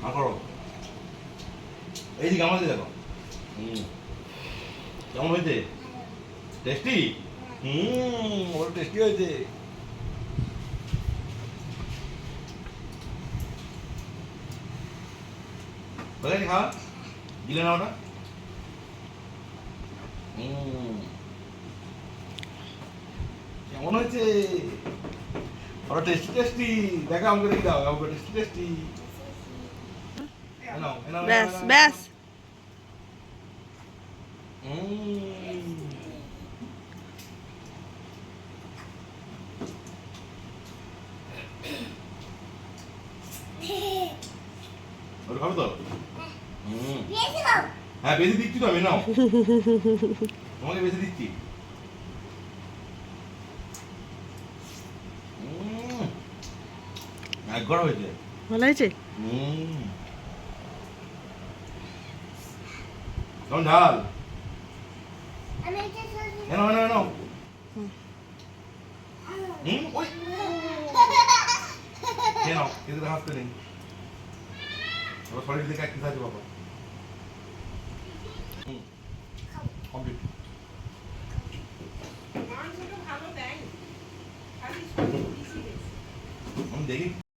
আর করো এইদিকে আমাদের দেখো কেমন হয়েছে টেস্টি ওর টেস্টি হয়েছে কোথায় খাওয়া দিলে না ওটা কেমন হয়েছে ওরা টেস্টি টেস্টি দেখো আমাকে দেখি দাও আমাকে টেস্টি টেস্টি ব্যাস ব্যাস। ওটা খাবে তো হ্যাঁ বেশি দিচ্ছি তো আমি নাও তোমাকে বেশি দিচ্ছি একবার হয়েছে ভালো হয়েছে। কেমন ঝাল এনো এনো এনো ওই কেন এদের হাসতে নেই ওরা শরীর দিকে একটু আছে বাবা কমপ্লিট আমি দেখি